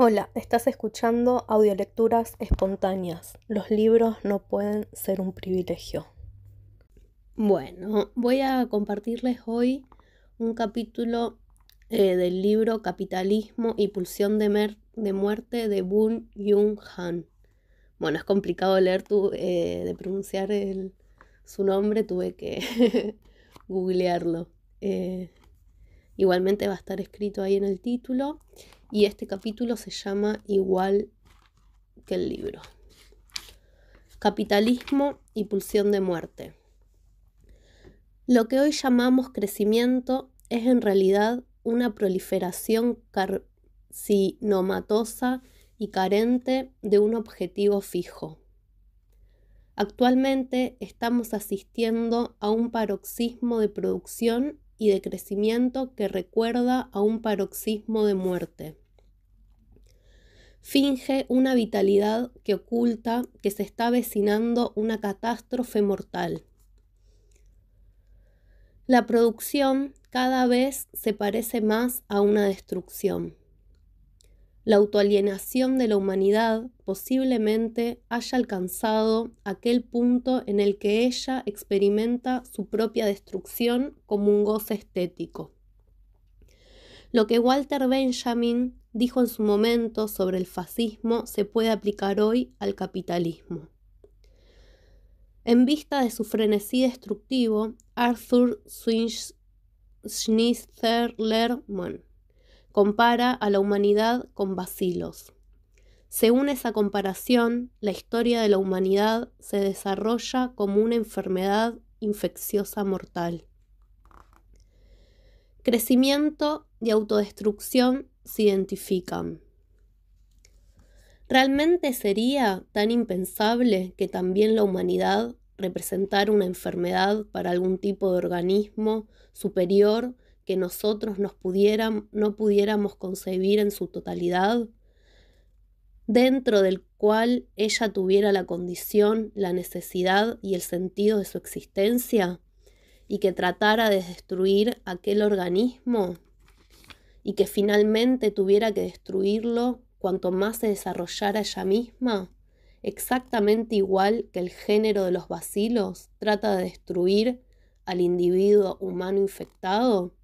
Hola, estás escuchando audiolecturas espontáneas. Los libros no pueden ser un privilegio. Bueno, voy a compartirles hoy un capítulo del libro Capitalismo y Pulsión de Muerte de Boon Young Han. Bueno, es complicado leer de pronunciar su nombre, tuve que googlearlo. Eh, Igualmente va a estar escrito ahí en el título y este capítulo se llama igual que el libro. Capitalismo y Pulsión de Muerte. Lo que hoy llamamos crecimiento es en realidad una proliferación carcinomatosa y carente de un objetivo fijo. Actualmente estamos asistiendo a un paroxismo de producción y de crecimiento que recuerda a un paroxismo de muerte. Finge una vitalidad que oculta que se está avecinando una catástrofe mortal. La producción cada vez se parece más a una destrucción. La autoalienación de la humanidad posiblemente haya alcanzado aquel punto en el que ella experimenta su propia destrucción como un goce estético. Lo que Walter Benjamin dijo en su momento sobre el fascismo se puede aplicar hoy al capitalismo. En vista de su frenesí destructivo, Arthur Schnitzler compara a la humanidad con bacilos. Según esa comparación, la historia de la humanidad se desarrolla como una enfermedad infecciosa mortal. Crecimiento y autodestrucción se identifican. ¿Realmente sería tan impensable que también la humanidad representara una enfermedad para algún tipo de organismo superior que nosotros no pudiéramos concebir en su totalidad, dentro del cual ella tuviera la condición, la necesidad y el sentido de su existencia, y que tratara de destruir aquel organismo, y que finalmente tuviera que destruirlo cuanto más se desarrollara ella misma, exactamente igual que el género de los bacilos trata de destruir al individuo humano infectado?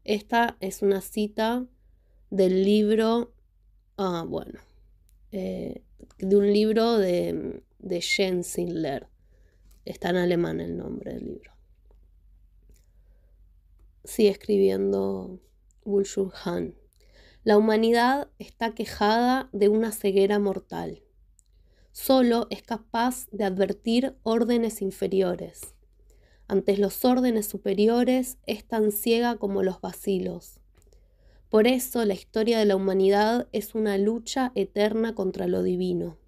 Esta es una cita del libro, de un libro de Jens Sindler. Está en alemán el nombre del libro. Sigue escribiendo Wool-Sung Han. La humanidad está quejada de una ceguera mortal. Solo es capaz de advertir órdenes inferiores. Ante los órdenes superiores es tan ciega como los bacilos. Por eso la historia de la humanidad es una lucha eterna contra lo divino,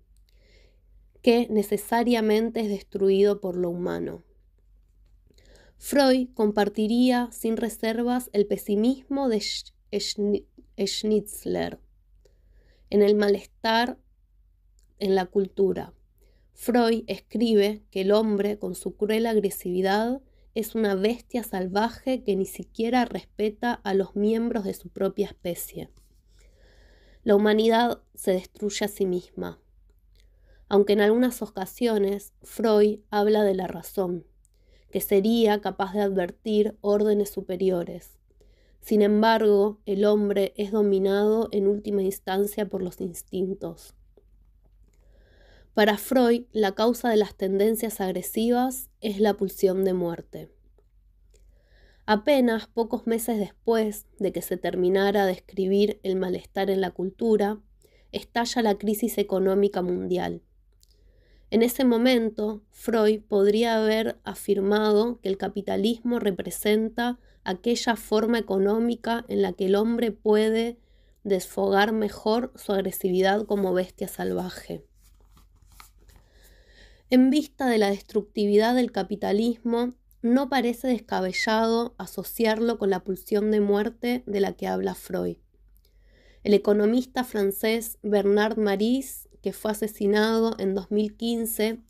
que necesariamente es destruido por lo humano. Freud compartiría sin reservas el pesimismo de Schnitzler en el malestar en la cultura. Freud escribe que el hombre, con su cruel agresividad, es una bestia salvaje que ni siquiera respeta a los miembros de su propia especie. La humanidad se destruye a sí misma. Aunque en algunas ocasiones Freud habla de la razón, que sería capaz de advertir órdenes superiores. Sin embargo, el hombre es dominado en última instancia por los instintos. Para Freud, la causa de las tendencias agresivas es la pulsión de muerte. Apenas pocos meses después de que se terminara de escribir El malestar en la cultura, estalla la crisis económica mundial. En ese momento, Freud podría haber afirmado que el capitalismo representa aquella forma económica en la que el hombre puede desfogar mejor su agresividad como bestia salvaje. En vista de la destructividad del capitalismo, no parece descabellado asociarlo con la pulsión de muerte de la que habla Freud. El economista francés Bernard Maris, que fue asesinado en 2015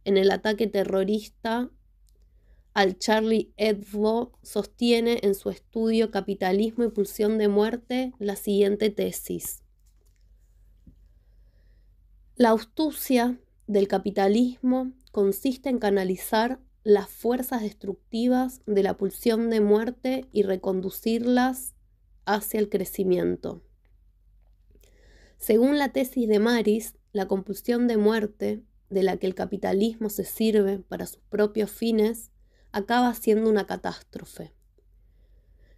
en el ataque terrorista al Charlie Hebdo, sostiene en su estudio Capitalismo y pulsión de muerte la siguiente tesis. La astucia del capitalismo consiste en canalizar las fuerzas destructivas de la pulsión de muerte y reconducirlas hacia el crecimiento. Según la tesis de Maris, la compulsión de muerte, de la que el capitalismo se sirve para sus propios fines, acaba siendo una catástrofe.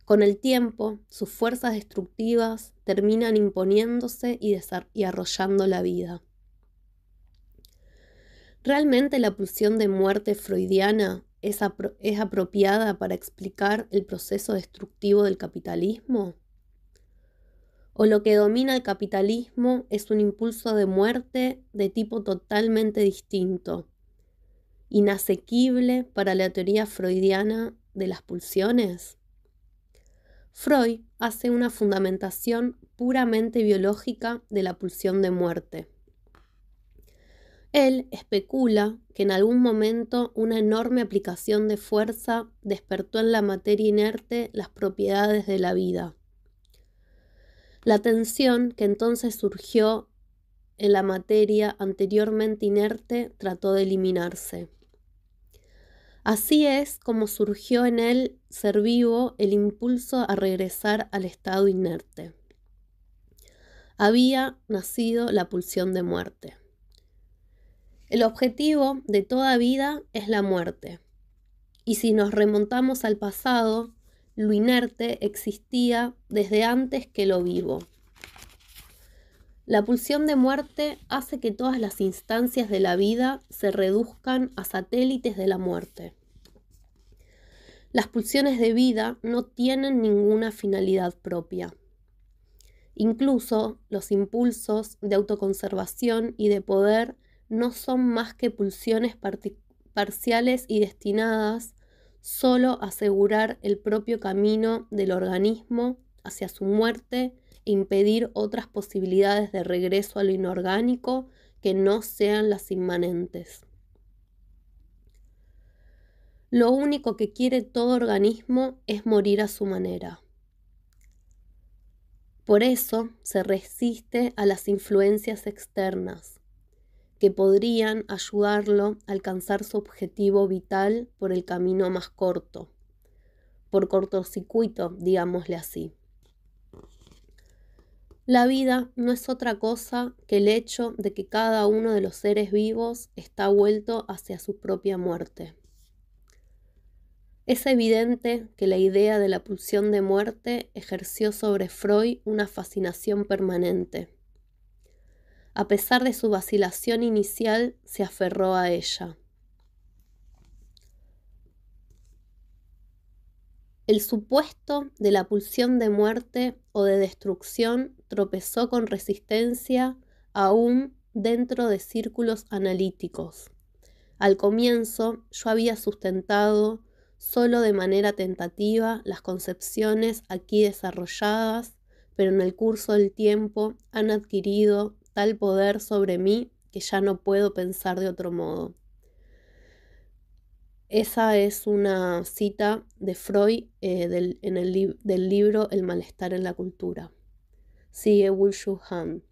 Con el tiempo, sus fuerzas destructivas terminan imponiéndose y arrollando la vida. ¿Realmente la pulsión de muerte freudiana es apropiada para explicar el proceso destructivo del capitalismo? ¿O lo que domina el capitalismo es un impulso de muerte de tipo totalmente distinto, inasequible para la teoría freudiana de las pulsiones? Freud hace una fundamentación puramente biológica de la pulsión de muerte. Él especula que en algún momento una enorme aplicación de fuerza despertó en la materia inerte las propiedades de la vida. La tensión que entonces surgió en la materia anteriormente inerte trató de eliminarse. Así es como surgió en el ser vivo el impulso a regresar al estado inerte. Había nacido la pulsión de muerte. El objetivo de toda vida es la muerte. Y si nos remontamos al pasado, lo inerte existía desde antes que lo vivo. La pulsión de muerte hace que todas las instancias de la vida se reduzcan a satélites de la muerte. Las pulsiones de vida no tienen ninguna finalidad propia. Incluso los impulsos de autoconservación y de poder no son más que pulsiones parciales y destinadas solo a asegurar el propio camino del organismo hacia su muerte e impedir otras posibilidades de regreso a lo inorgánico que no sean las inmanentes. Lo único que quiere todo organismo es morir a su manera. Por eso se resiste a las influencias externas, que podrían ayudarlo a alcanzar su objetivo vital por el camino más corto, por cortocircuito, digámosle así. La vida no es otra cosa que el hecho de que cada uno de los seres vivos está vuelto hacia su propia muerte. Es evidente que la idea de la pulsión de muerte ejerció sobre Freud una fascinación permanente. A pesar de su vacilación inicial, se aferró a ella. El supuesto de la pulsión de muerte o de destrucción tropezó con resistencia aún dentro de círculos analíticos. Al comienzo, yo había sustentado solo de manera tentativa las concepciones aquí desarrolladas, pero en el curso del tiempo han adquirido tal poder sobre mí que ya no puedo pensar de otro modo. Esa es una cita de Freud del libro El malestar en la cultura. Sigue Woo-Shu Han.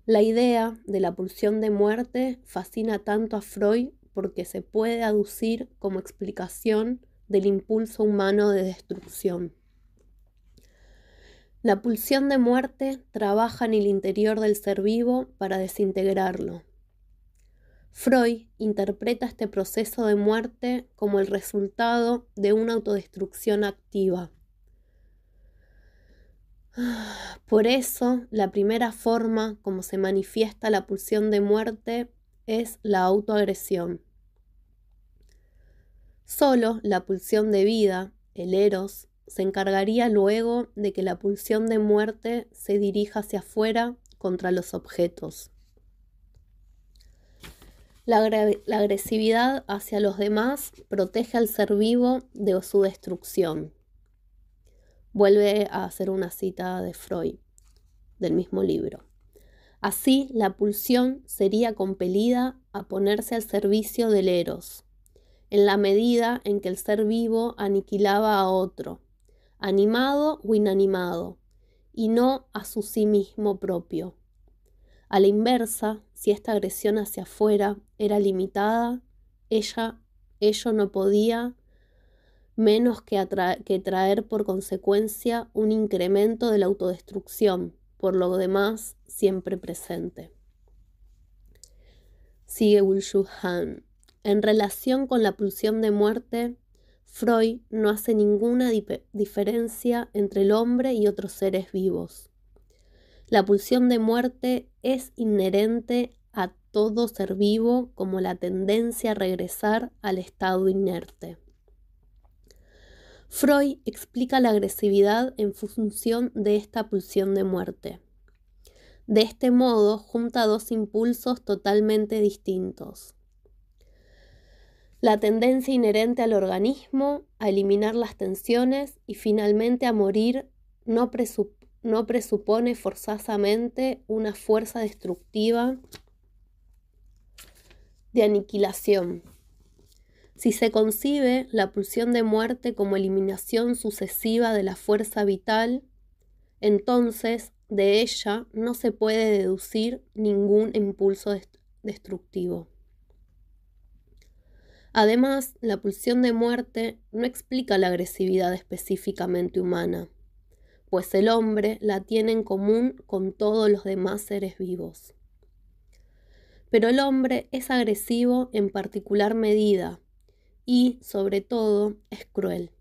La idea de la pulsión de muerte fascina tanto a Freud porque se puede aducir como explicación del impulso humano de destrucción. La pulsión de muerte trabaja en el interior del ser vivo para desintegrarlo. Freud interpreta este proceso de muerte como el resultado de una autodestrucción activa. Por eso, la primera forma como se manifiesta la pulsión de muerte es la autoagresión. Solo la pulsión de vida, el eros, se encargaría luego de que la pulsión de muerte se dirija hacia afuera contra los objetos. La agresividad hacia los demás protege al ser vivo de su destrucción. Vuelve a hacer una cita de Freud, del mismo libro. Así, la pulsión sería compelida a ponerse al servicio del eros, en la medida en que el ser vivo aniquilaba a otro, animado o inanimado, y no a su sí mismo propio. A la inversa, si esta agresión hacia afuera era limitada, ello no podía menos que traer por consecuencia un incremento de la autodestrucción, por lo demás siempre presente. Sigue Woo-Shu Han. En relación con la pulsión de muerte, Freud no hace ninguna diferencia entre el hombre y otros seres vivos. La pulsión de muerte es inherente a todo ser vivo como la tendencia a regresar al estado inerte. Freud explica la agresividad en función de esta pulsión de muerte. De este modo, junta dos impulsos totalmente distintos. La tendencia inherente al organismo a eliminar las tensiones y finalmente a morir no presupone forzosamente una fuerza destructiva de aniquilación. Si se concibe la pulsión de muerte como eliminación sucesiva de la fuerza vital, entonces de ella no se puede deducir ningún impulso destructivo. Además, la pulsión de muerte no explica la agresividad específicamente humana, pues el hombre la tiene en común con todos los demás seres vivos. Pero el hombre es agresivo en particular medida y, sobre todo, es cruel.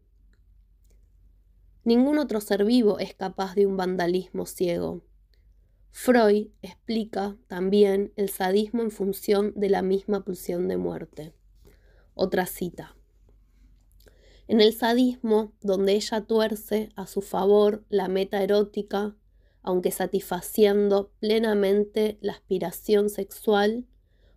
Ningún otro ser vivo es capaz de un vandalismo ciego. Freud explica también el sadismo en función de la misma pulsión de muerte. Otra cita. En el sadismo, donde ella tuerce a su favor la meta erótica, aunque satisfaciendo plenamente la aspiración sexual,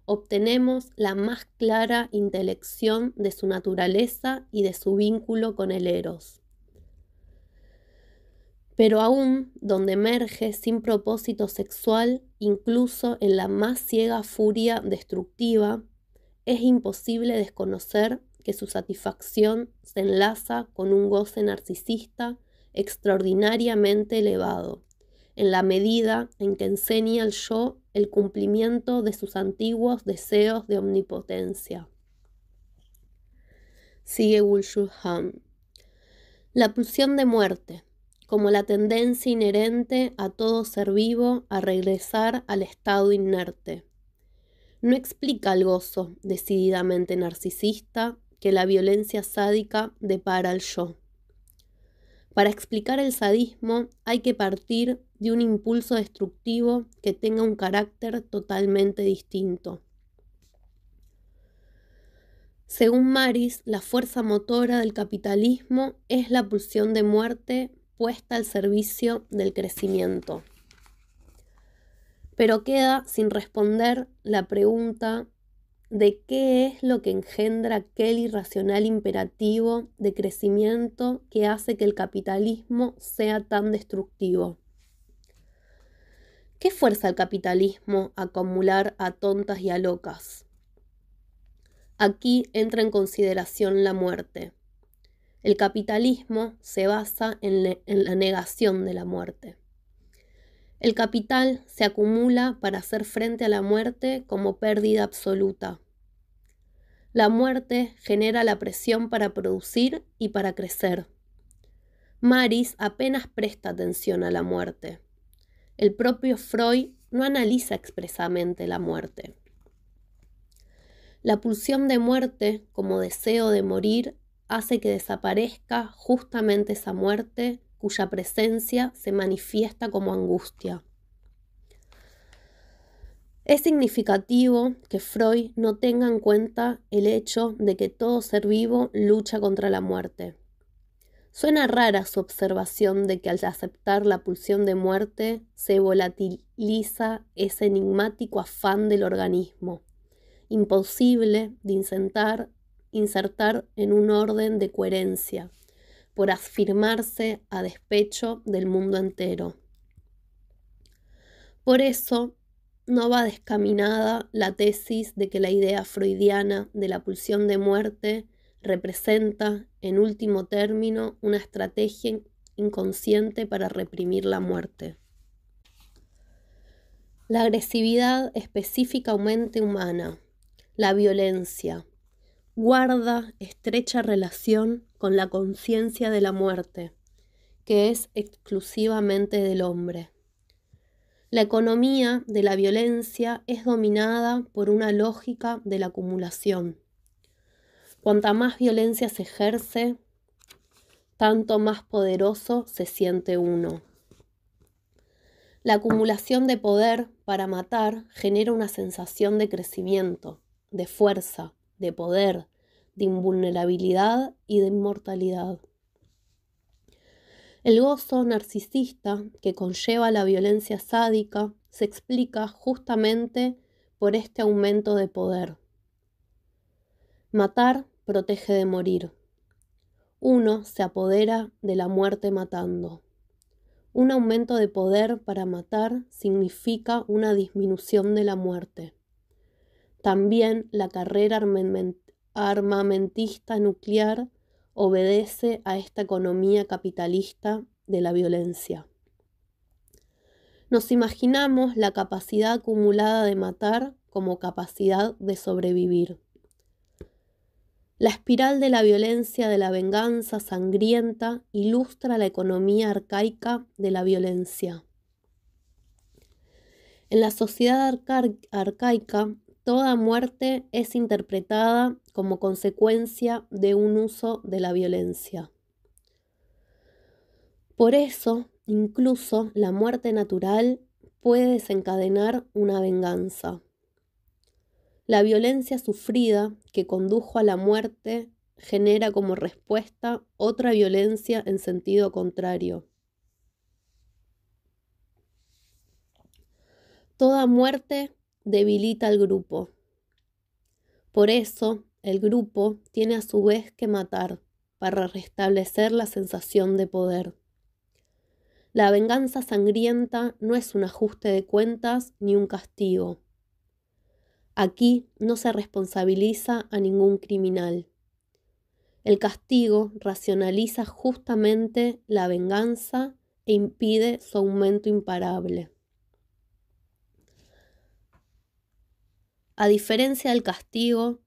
obtenemos la más clara intelección de su naturaleza y de su vínculo con el eros. Pero aún donde emerge sin propósito sexual, incluso en la más ciega furia destructiva, es imposible desconocer que su satisfacción se enlaza con un goce narcisista extraordinariamente elevado, en la medida en que enseña al yo el cumplimiento de sus antiguos deseos de omnipotencia. Sigue Woo-Shu Han. La pulsión de muerte, como la tendencia inherente a todo ser vivo a regresar al estado inerte, no explica el gozo decididamente narcisista que la violencia sádica depara al yo. Para explicar el sadismo hay que partir de un impulso destructivo que tenga un carácter totalmente distinto. Según Maris, la fuerza motora del capitalismo es la pulsión de muerte puesta al servicio del crecimiento. Pero queda sin responder la pregunta de qué es lo que engendra aquel irracional imperativo de crecimiento que hace que el capitalismo sea tan destructivo. ¿Qué fuerza el capitalismo a acumular a tontas y a locas? Aquí entra en consideración la muerte. El capitalismo se basa en la negación de la muerte. El capital se acumula para hacer frente a la muerte como pérdida absoluta. La muerte genera la presión para producir y para crecer. Maris apenas presta atención a la muerte. El propio Freud no analiza expresamente la muerte. La pulsión de muerte, como deseo de morir, hace que desaparezca justamente esa muerte cuya presencia se manifiesta como angustia. Es significativo que Freud no tenga en cuenta el hecho de que todo ser vivo lucha contra la muerte. Suena rara su observación de que al aceptar la pulsión de muerte se volatiliza ese enigmático afán del organismo, imposible de insertar en un orden de coherencia, por afirmarse a despecho del mundo entero. Por eso, no va descaminada la tesis de que la idea freudiana de la pulsión de muerte representa, en último término, una estrategia inconsciente para reprimir la muerte. La agresividad específicamente humana, la violencia, guarda estrecha relación con la conciencia de la muerte, que es exclusivamente del hombre. La economía de la violencia es dominada por una lógica de la acumulación. Cuanta más violencia se ejerce, tanto más poderoso se siente uno. La acumulación de poder para matar genera una sensación de crecimiento, de fuerza, de poder, de invulnerabilidad y de inmortalidad. El gozo narcisista que conlleva la violencia sádica se explica justamente por este aumento de poder. Matar protege de morir. Uno se apodera de la muerte matando. Un aumento de poder para matar significa una disminución de la muerte. También la carrera armamentista nuclear obedece a esta economía capitalista de la violencia. Nos imaginamos la capacidad acumulada de matar como capacidad de sobrevivir. La espiral de la violencia de la venganza sangrienta ilustra la economía arcaica de la violencia. En la sociedad arcaica, toda muerte es interpretada como consecuencia de un uso de la violencia. Por eso, incluso la muerte natural puede desencadenar una venganza. La violencia sufrida que condujo a la muerte genera como respuesta otra violencia en sentido contrario. Toda muerte debilita al grupo. Por eso, el grupo tiene a su vez que matar para restablecer la sensación de poder. La venganza sangrienta no es un ajuste de cuentas ni un castigo. Aquí no se responsabiliza a ningún criminal. El castigo racionaliza justamente la venganza e impide su aumento imparable. A diferencia del castigo,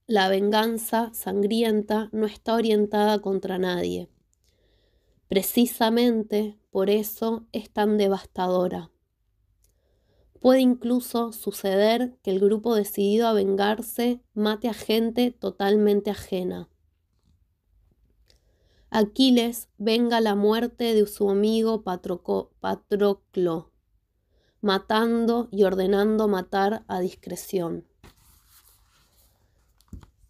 la venganza sangrienta no está orientada contra nadie. Precisamente por eso es tan devastadora. Puede incluso suceder que el grupo decidido a vengarse mate a gente totalmente ajena. Aquiles venga la muerte de su amigo Patroclo, matando y ordenando matar a discreción.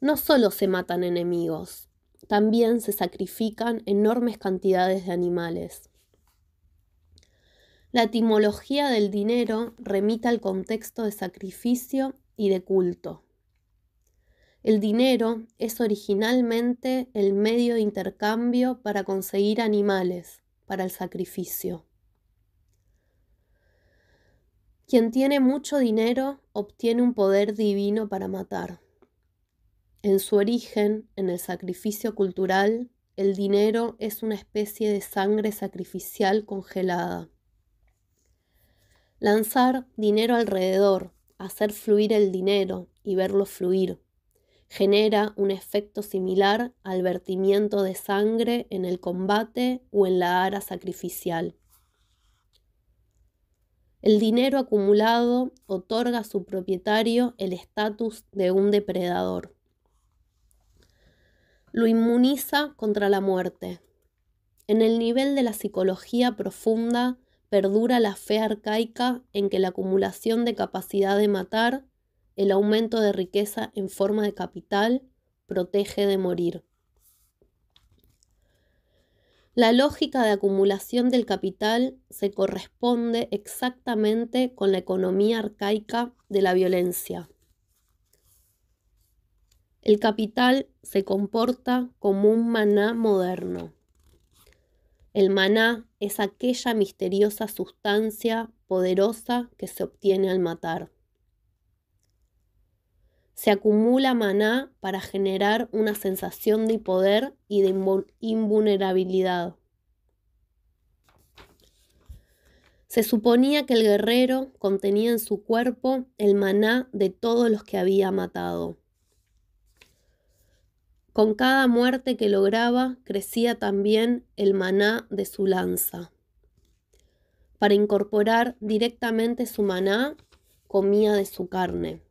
No solo se matan enemigos, también se sacrifican enormes cantidades de animales. La etimología del dinero remite al contexto de sacrificio y de culto. El dinero es originalmente el medio de intercambio para conseguir animales para el sacrificio. Quien tiene mucho dinero obtiene un poder divino para matar. En su origen, en el sacrificio cultural, el dinero es una especie de sangre sacrificial congelada. Lanzar dinero alrededor, hacer fluir el dinero y verlo fluir, genera un efecto similar al vertimiento de sangre en el combate o en la ara sacrificial. El dinero acumulado otorga a su propietario el estatus de un depredador. Lo inmuniza contra la muerte. En el nivel de la psicología profunda perdura la fe arcaica en que la acumulación de capacidad de matar, el aumento de riqueza en forma de capital, protege de morir. La lógica de acumulación del capital se corresponde exactamente con la economía arcaica de la violencia. El capital se comporta como un maná moderno. El maná es aquella misteriosa sustancia poderosa que se obtiene al matar. Se acumula maná para generar una sensación de poder y de invulnerabilidad. Se suponía que el guerrero contenía en su cuerpo el maná de todos los que había matado. Con cada muerte que lograba, crecía también el maná de su lanza. Para incorporar directamente su maná, comía de su carne.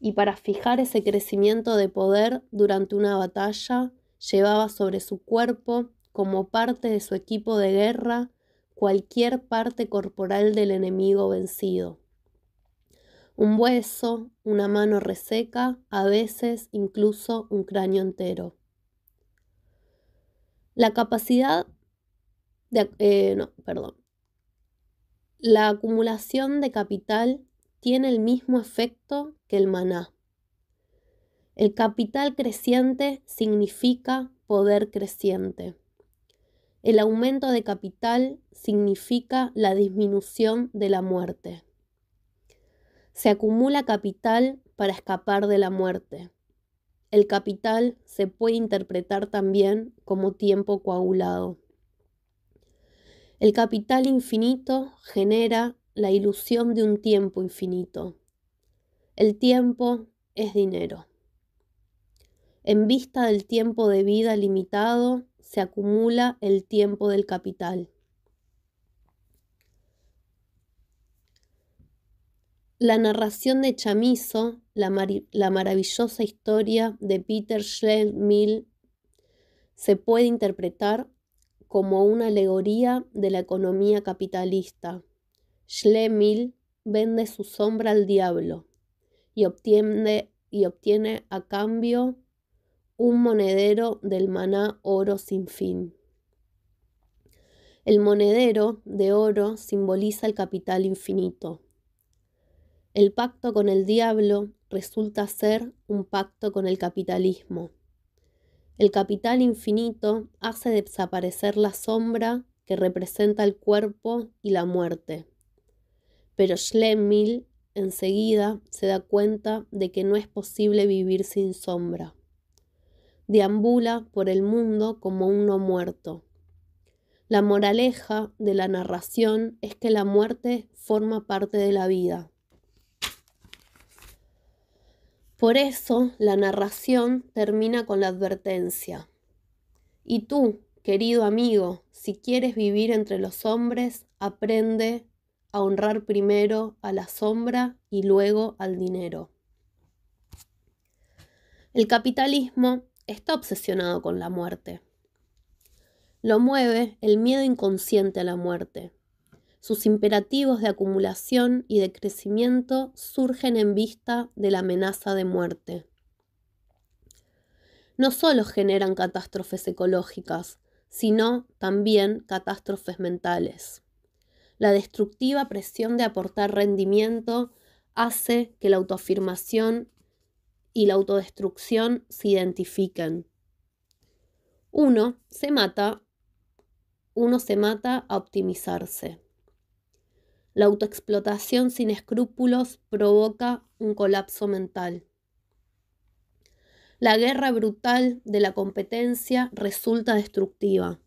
Y para fijar ese crecimiento de poder durante una batalla, llevaba sobre su cuerpo, como parte de su equipo de guerra, cualquier parte corporal del enemigo vencido. Un hueso, una mano reseca, a veces incluso un cráneo entero. La acumulación de capital tiene el mismo efecto que el maná. El capital creciente significa poder creciente. El aumento de capital significa la disminución de la muerte. Se acumula capital para escapar de la muerte. El capital se puede interpretar también como tiempo coagulado. El capital infinito genera la ilusión de un tiempo infinito. El tiempo es dinero. En vista del tiempo de vida limitado, se acumula el tiempo del capital. La narración de Chamizo, la maravillosa historia de Peter Schlemihl, se puede interpretar como una alegoría de la economía capitalista. Schlemihl vende su sombra al diablo y obtiene a cambio un monedero del maná oro sin fin. El monedero de oro simboliza el capital infinito. El pacto con el diablo resulta ser un pacto con el capitalismo. El capital infinito hace desaparecer la sombra que representa el cuerpo y la muerte. Pero Schlemihl enseguida se da cuenta de que no es posible vivir sin sombra. Deambula por el mundo como un no muerto. La moraleja de la narración es que la muerte forma parte de la vida. Por eso la narración termina con la advertencia. Y tú, querido amigo, si quieres vivir entre los hombres, aprende a honrar primero a la sombra y luego al dinero. El capitalismo está obsesionado con la muerte. Lo mueve el miedo inconsciente a la muerte. Sus imperativos de acumulación y de crecimiento surgen en vista de la amenaza de muerte. No solo generan catástrofes ecológicas, sino también catástrofes mentales. La destructiva presión de aportar rendimiento hace que la autoafirmación y la autodestrucción se identifiquen. Uno se mata a optimizarse. La autoexplotación sin escrúpulos provoca un colapso mental. La guerra brutal de la competencia resulta destructiva.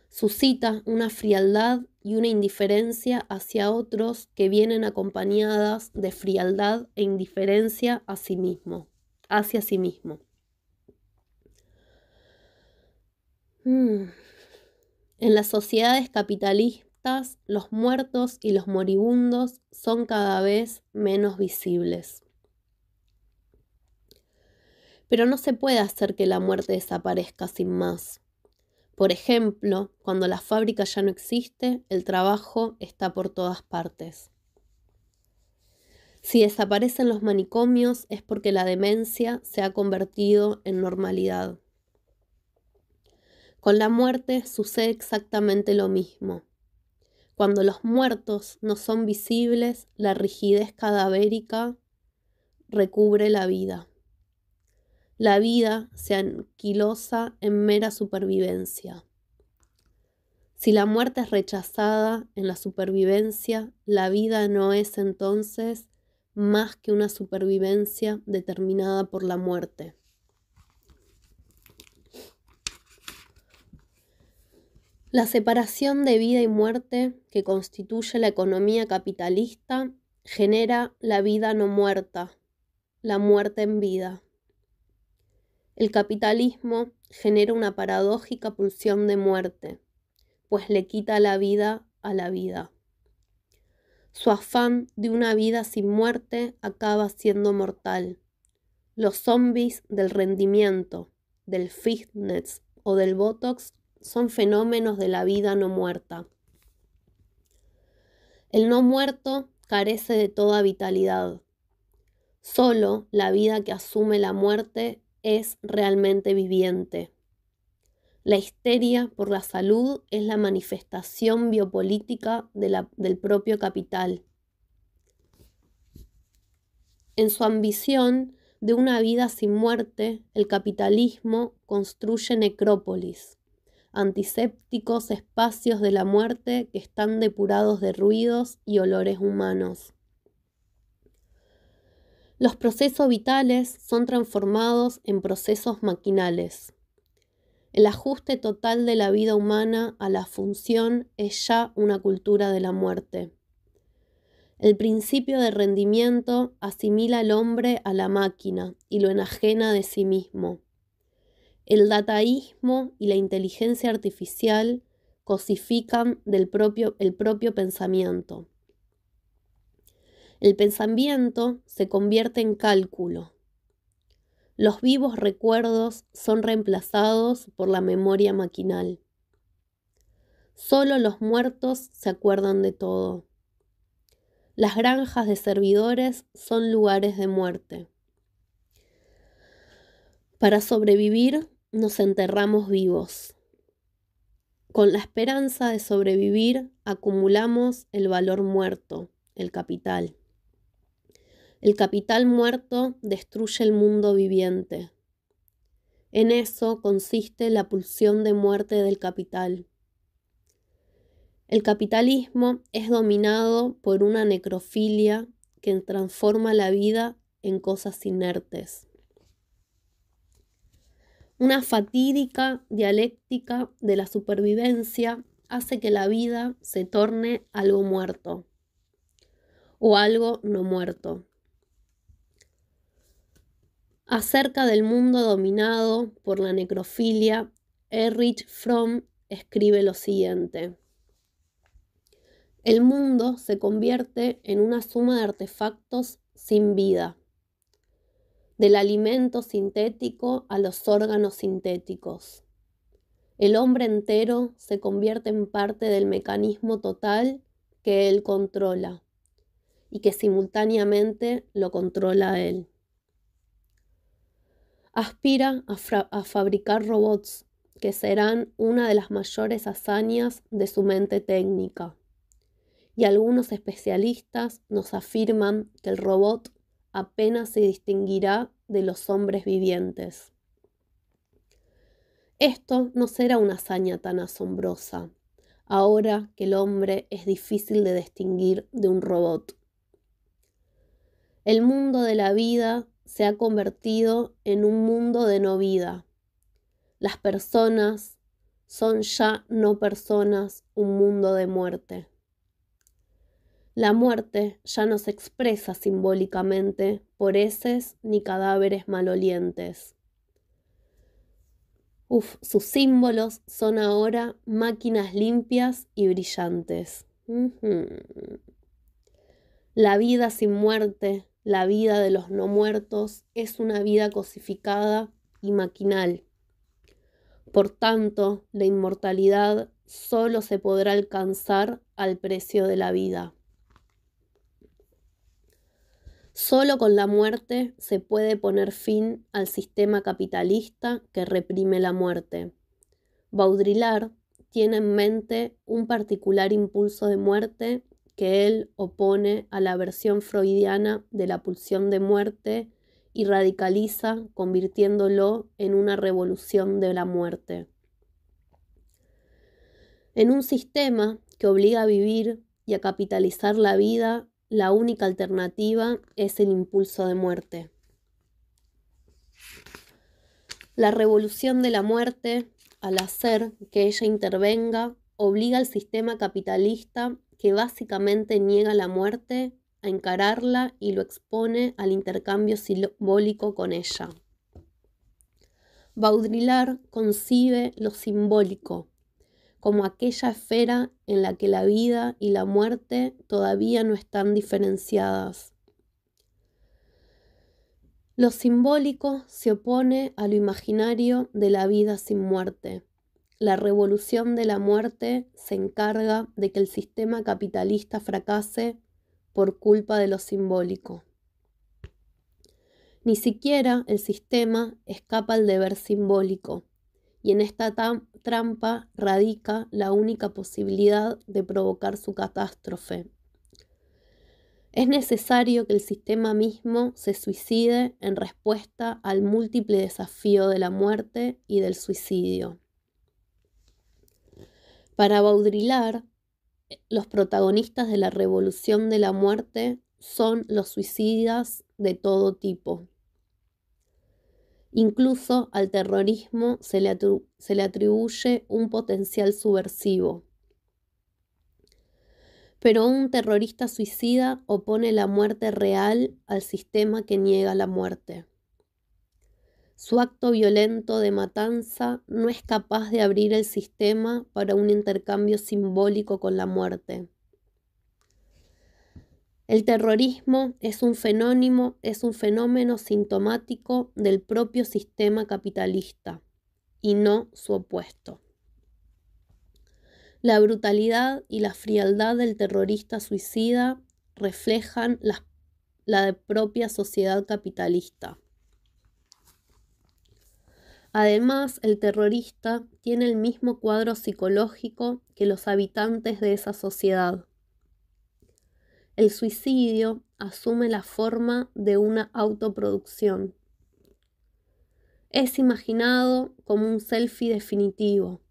Suscita una frialdad y una indiferencia hacia otros que vienen acompañadas de frialdad e indiferencia hacia sí mismo. En las sociedades capitalistas, los muertos y los moribundos son cada vez menos visibles. Pero no se puede hacer que la muerte desaparezca sin más. Por ejemplo, cuando la fábrica ya no existe, el trabajo está por todas partes. Si desaparecen los manicomios es porque la demencia se ha convertido en normalidad. Con la muerte sucede exactamente lo mismo. Cuando los muertos no son visibles, la rigidez cadavérica recubre la vida. La vida se anquilosa en mera supervivencia. Si la muerte es rechazada en la supervivencia, la vida no es entonces más que una supervivencia determinada por la muerte. La separación de vida y muerte que constituye la economía capitalista genera la vida no muerta, la muerte en vida. El capitalismo genera una paradójica pulsión de muerte, pues le quita la vida a la vida. Su afán de una vida sin muerte acaba siendo mortal. Los zombies del rendimiento, del fitness o del botox son fenómenos de la vida no muerta. El no muerto carece de toda vitalidad. Solo la vida que asume la muerte es realmente viviente. La histeria por la salud es la manifestación biopolítica del propio capital. En su ambición de una vida sin muerte, el capitalismo construye necrópolis, antisépticos espacios de la muerte que están depurados de ruidos y olores humanos. Los procesos vitales son transformados en procesos maquinales. El ajuste total de la vida humana a la función es ya una cultura de la muerte. El principio de rendimiento asimila al hombre a la máquina y lo enajena de sí mismo. El dataísmo y la inteligencia artificial cosifican el propio pensamiento. El pensamiento se convierte en cálculo. Los vivos recuerdos son reemplazados por la memoria maquinal. Solo los muertos se acuerdan de todo. Las granjas de servidores son lugares de muerte. Para sobrevivir, nos enterramos vivos. Con la esperanza de sobrevivir, acumulamos el valor muerto, el capital. El capital muerto destruye el mundo viviente. En eso consiste la pulsión de muerte del capital. El capitalismo es dominado por una necrofilia que transforma la vida en cosas inertes. Una fatídica dialéctica de la supervivencia hace que la vida se torne algo muerto o algo no muerto. Acerca del mundo dominado por la necrofilia, Erich Fromm escribe lo siguiente: el mundo se convierte en una suma de artefactos sin vida, del alimento sintético a los órganos sintéticos. El hombre entero se convierte en parte del mecanismo total que él controla y que simultáneamente lo controla a él. Aspira a fabricar robots que serán una de las mayores hazañas de su mente técnica. Y algunos especialistas nos afirman que el robot apenas se distinguirá de los hombres vivientes. Esto no será una hazaña tan asombrosa, ahora que el hombre es difícil de distinguir de un robot. El mundo de la vida se ha convertido en un mundo de no vida. Las personas son ya no personas, un mundo de muerte. La muerte ya no se expresa simbólicamente por heces ni cadáveres malolientes. Sus símbolos son ahora máquinas limpias y brillantes. La vida sin muerte, la vida de los no muertos, es una vida cosificada y maquinal. Por tanto, la inmortalidad solo se podrá alcanzar al precio de la vida. Solo con la muerte se puede poner fin al sistema capitalista que reprime la muerte. Baudrillard tiene en mente un particular impulso de muerte que él opone a la versión freudiana de la pulsión de muerte y radicaliza convirtiéndolo en una revolución de la muerte. En un sistema que obliga a vivir y a capitalizar la vida, la única alternativa es el impulso de muerte. La revolución de la muerte, al hacer que ella intervenga, obliga al sistema capitalista, que básicamente niega la muerte, a encararla y lo expone al intercambio simbólico con ella. Baudrillard concibe lo simbólico como aquella esfera en la que la vida y la muerte todavía no están diferenciadas. Lo simbólico se opone a lo imaginario de la vida sin muerte. La revolución de la muerte se encarga de que el sistema capitalista fracase por culpa de lo simbólico. Ni siquiera el sistema escapa al deber simbólico, y en esta trampa radica la única posibilidad de provocar su catástrofe. Es necesario que el sistema mismo se suicide en respuesta al múltiple desafío de la muerte y del suicidio. Para Baudrillard, los protagonistas de la revolución de la muerte son los suicidas de todo tipo. Incluso al terrorismo se le atribuye un potencial subversivo. Pero un terrorista suicida opone la muerte real al sistema que niega la muerte. Su acto violento de matanza no es capaz de abrir el sistema para un intercambio simbólico con la muerte. El terrorismo es un fenómeno sintomático del propio sistema capitalista y no su opuesto. La brutalidad y la frialdad del terrorista suicida reflejan la propia sociedad capitalista. Además, el terrorista tiene el mismo cuadro psicológico que los habitantes de esa sociedad. El suicidio asume la forma de una autoproducción. Es imaginado como un selfie definitivo.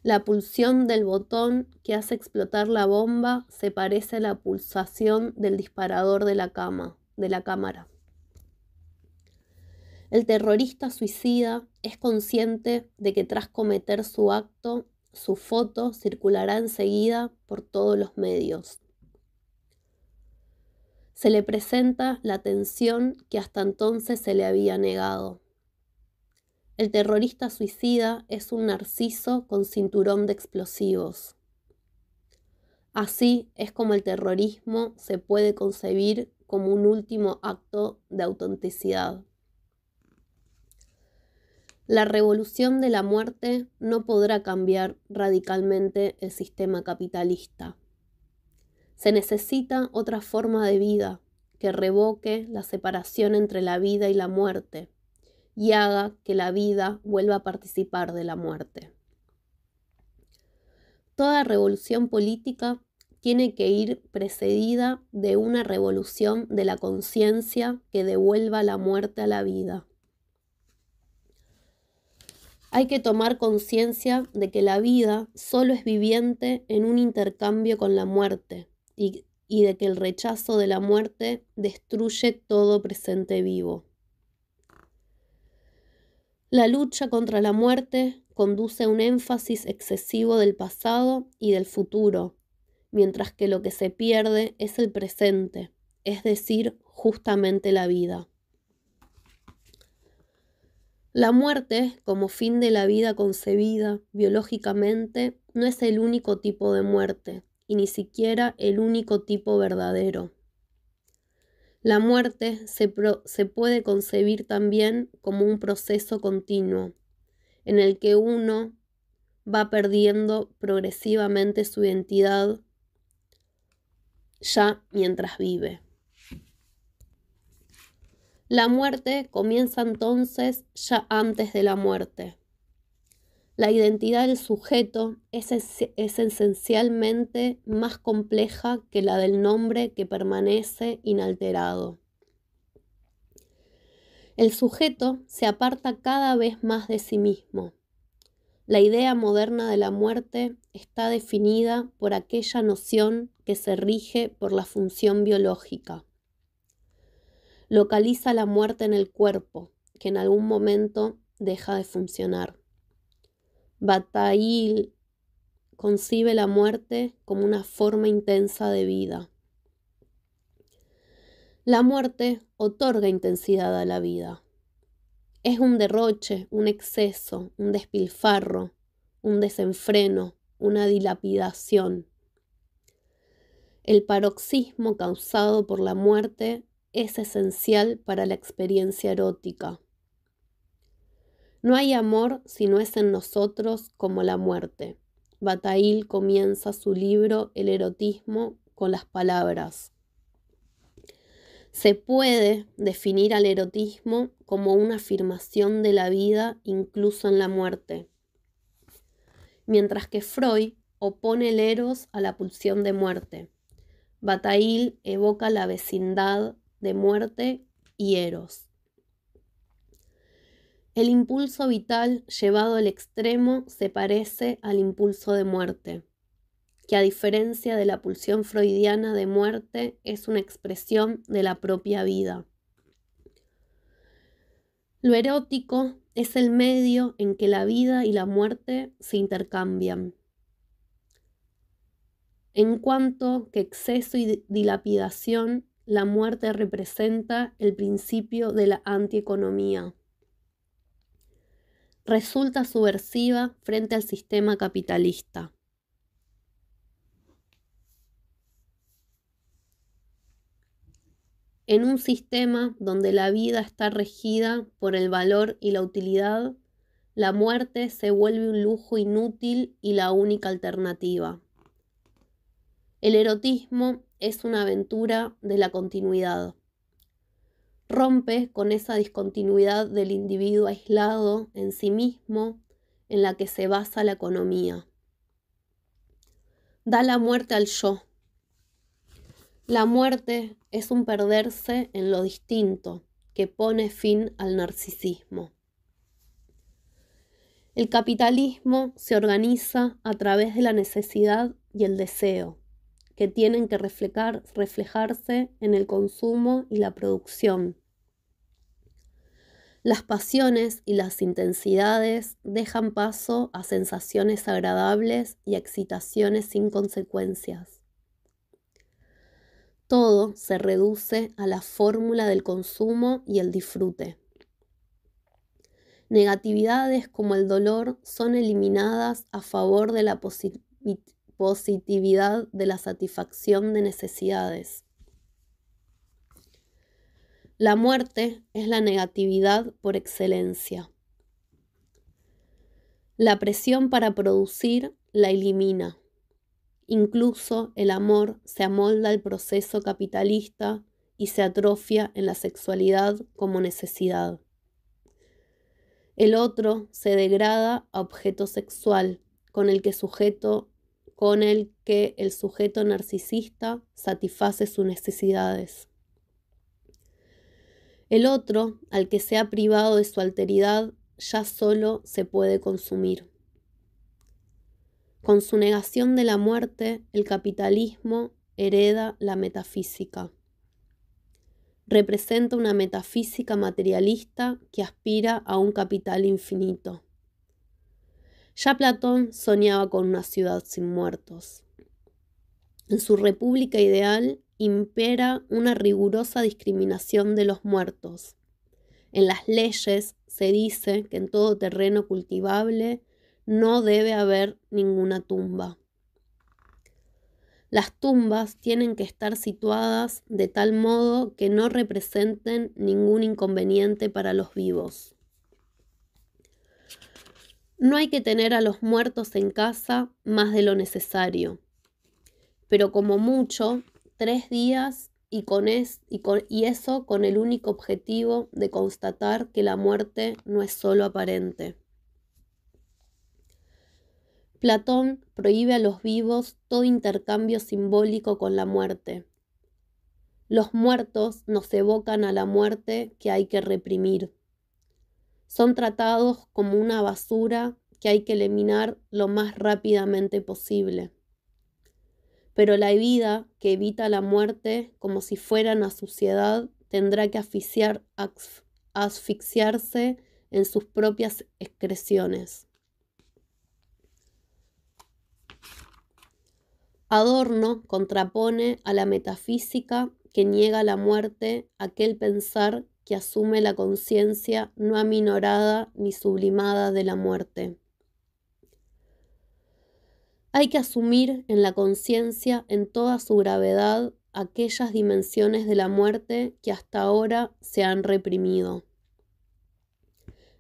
La pulsión del botón que hace explotar la bomba se parece a la pulsación del disparador de la cámara. El terrorista suicida es consciente de que tras cometer su acto, su foto circulará enseguida por todos los medios. Se le presenta la atención que hasta entonces se le había negado. El terrorista suicida es un narciso con cinturón de explosivos. Así es como el terrorismo se puede concebir como un último acto de autenticidad. La revolución de la muerte no podrá cambiar radicalmente el sistema capitalista. Se necesita otra forma de vida que revoque la separación entre la vida y la muerte y haga que la vida vuelva a participar de la muerte. Toda revolución política tiene que ir precedida de una revolución de la conciencia que devuelva la muerte a la vida. Hay que tomar conciencia de que la vida solo es viviente en un intercambio con la muerte y de que el rechazo de la muerte destruye todo presente vivo. La lucha contra la muerte conduce a un énfasis excesivo del pasado y del futuro, mientras que lo que se pierde es el presente, es decir, justamente la vida. La muerte, como fin de la vida concebida biológicamente, no es el único tipo de muerte, y ni siquiera el único tipo verdadero. La muerte se puede concebir también como un proceso continuo, en el que uno va perdiendo progresivamente su identidad ya mientras vive. La muerte comienza entonces ya antes de la muerte. La identidad del sujeto es esencialmente más compleja que la del nombre que permanece inalterado. El sujeto se aparta cada vez más de sí mismo. La idea moderna de la muerte está definida por aquella noción que se rige por la función biológica. Localiza la muerte en el cuerpo, que en algún momento deja de funcionar. Bataille concibe la muerte como una forma intensa de vida. La muerte otorga intensidad a la vida. Es un derroche, un exceso, un despilfarro, un desenfreno, una dilapidación. El paroxismo causado por la muerte es esencial para la experiencia erótica. No hay amor si no es en nosotros como la muerte. Bataille comienza su libro El erotismo con las palabras: se puede definir al erotismo como una afirmación de la vida incluso en la muerte, mientras que Freud opone el eros a la pulsión de muerte. Bataille evoca la vecindad de muerte y eros. El impulso vital llevado al extremo se parece al impulso de muerte, que a diferencia de la pulsión freudiana de muerte es una expresión de la propia vida. Lo erótico es el medio en que la vida y la muerte se intercambian. En cuanto que exceso y dilapidación, la muerte representa el principio de la antieconomía. Resulta subversiva frente al sistema capitalista. En un sistema donde la vida está regida por el valor y la utilidad, la muerte se vuelve un lujo inútil y la única alternativa. El erotismo es una aventura de la continuidad. Rompe con esa discontinuidad del individuo aislado en sí mismo en la que se basa la economía. Da la muerte al yo. La muerte es un perderse en lo distinto que pone fin al narcisismo. El capitalismo se organiza a través de la necesidad y el deseo, que tienen que reflejarse en el consumo y la producción. Las pasiones y las intensidades dejan paso a sensaciones agradables y a excitaciones sin consecuencias. Todo se reduce a la fórmula del consumo y el disfrute. Negatividades como el dolor son eliminadas a favor de la positividad de la satisfacción de necesidades. La muerte es la negatividad por excelencia. La presión para producir la elimina. Incluso el amor se amolda al proceso capitalista y se atrofia en la sexualidad como necesidad. El otro se degrada a objeto sexual, con el que el sujeto narcisista satisface sus necesidades. El otro, al que se ha privado de su alteridad, ya solo se puede consumir. Con su negación de la muerte, el capitalismo hereda la metafísica. Representa una metafísica materialista que aspira a un capital infinito. Ya Platón soñaba con una ciudad sin muertos. En su república ideal impera una rigurosa discriminación de los muertos. En las leyes se dice que en todo terreno cultivable no debe haber ninguna tumba. Las tumbas tienen que estar situadas de tal modo que no representen ningún inconveniente para los vivos. No hay que tener a los muertos en casa más de lo necesario, pero como mucho, 3 días y eso con el único objetivo de constatar que la muerte no es solo aparente. Platón prohíbe a los vivos todo intercambio simbólico con la muerte. Los muertos nos evocan a la muerte que hay que reprimir. Son tratados como una basura que hay que eliminar lo más rápidamente posible. Pero la vida que evita la muerte como si fuera una suciedad tendrá que asfixiarse en sus propias excreciones. Adorno contrapone a la metafísica que niega la muerte aquel pensar que asume la conciencia no aminorada ni sublimada de la muerte. Hay que asumir en la conciencia en toda su gravedad aquellas dimensiones de la muerte que hasta ahora se han reprimido.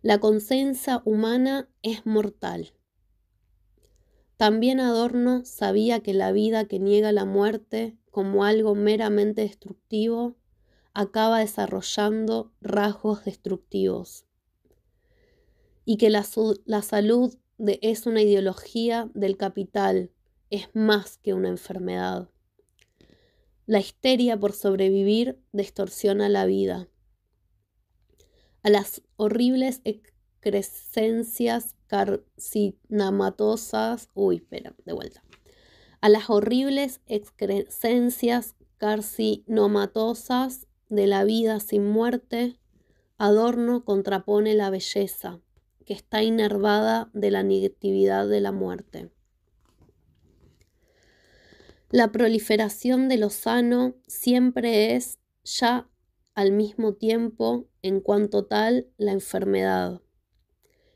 La conciencia humana es mortal. También Adorno sabía que la vida que niega la muerte como algo meramente destructivo acaba desarrollando rasgos destructivos y que la salud es una ideología del capital, es más que una enfermedad. La histeria por sobrevivir distorsiona la vida. A las horribles excrescencias carcinomatosas, A las horribles excrescencias carcinomatosas de la vida sin muerte, Adorno contrapone la belleza, que está inervada de la negatividad de la muerte. La proliferación de lo sano siempre es ya al mismo tiempo, en cuanto tal, la enfermedad.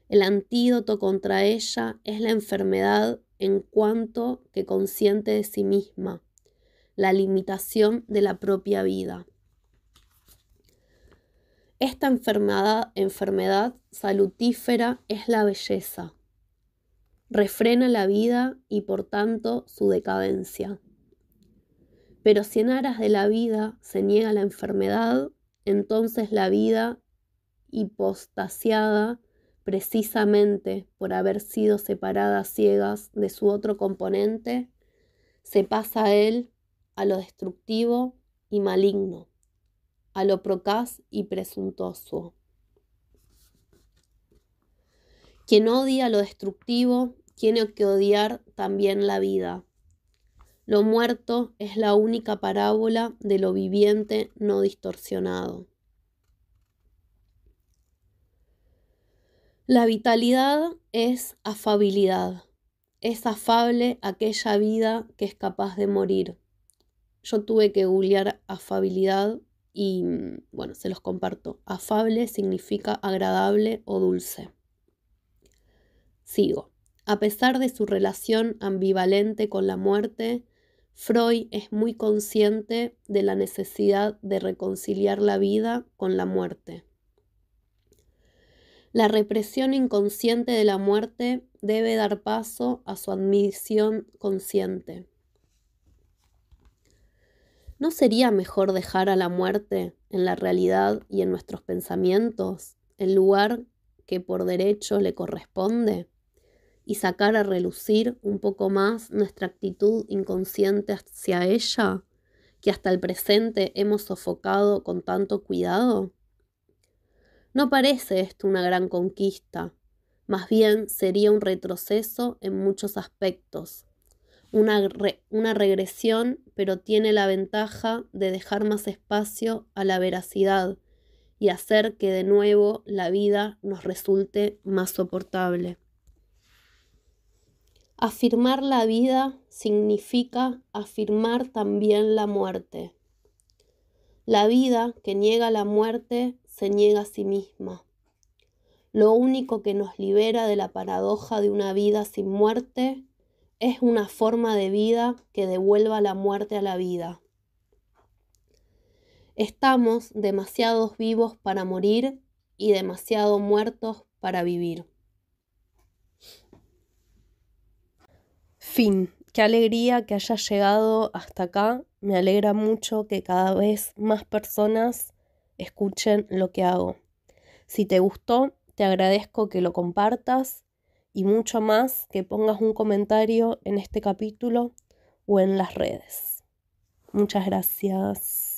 El antídoto contra ella es la enfermedad en cuanto que consciente de sí misma, la limitación de la propia vida. Esta enfermedad salutífera es la belleza. Refrena la vida y por tanto su decadencia. Pero si en aras de la vida se niega la enfermedad, entonces la vida hipostasiada, precisamente por haber sido separada a ciegas de su otro componente, se pasa a él, a lo destructivo y maligno, a lo procaz y presuntuoso. Quien odia lo destructivo tiene que odiar también la vida. Lo muerto es la única parábola de lo viviente no distorsionado. La vitalidad es afabilidad. Es afable aquella vida que es capaz de morir. Yo tuve que googlear afabilidad y, se los comparto. Afable significa agradable o dulce. Sigo. A pesar de su relación ambivalente con la muerte, Freud es muy consciente de la necesidad de reconciliar la vida con la muerte. La represión inconsciente de la muerte debe dar paso a su admisión consciente. ¿No sería mejor dejar a la muerte en la realidad y en nuestros pensamientos el lugar que por derecho le corresponde y sacar a relucir un poco más nuestra actitud inconsciente hacia ella, que hasta el presente hemos sofocado con tanto cuidado? No parece esto una gran conquista, más bien sería un retroceso en muchos aspectos, una regresión, pero tiene la ventaja de dejar más espacio a la veracidad y hacer que de nuevo la vida nos resulte más soportable. Afirmar la vida significa afirmar también la muerte. La vida que niega la muerte se niega a sí misma. Lo único que nos libera de la paradoja de una vida sin muerte es una forma de vida que devuelva la muerte a la vida. Estamos demasiado vivos para morir y demasiado muertos para vivir. Fin. Qué alegría que hayas llegado hasta acá. Me alegra mucho que cada vez más personas escuchen lo que hago. Si te gustó, te agradezco que lo compartas y mucho más que pongas un comentario en este capítulo o en las redes. Muchas gracias.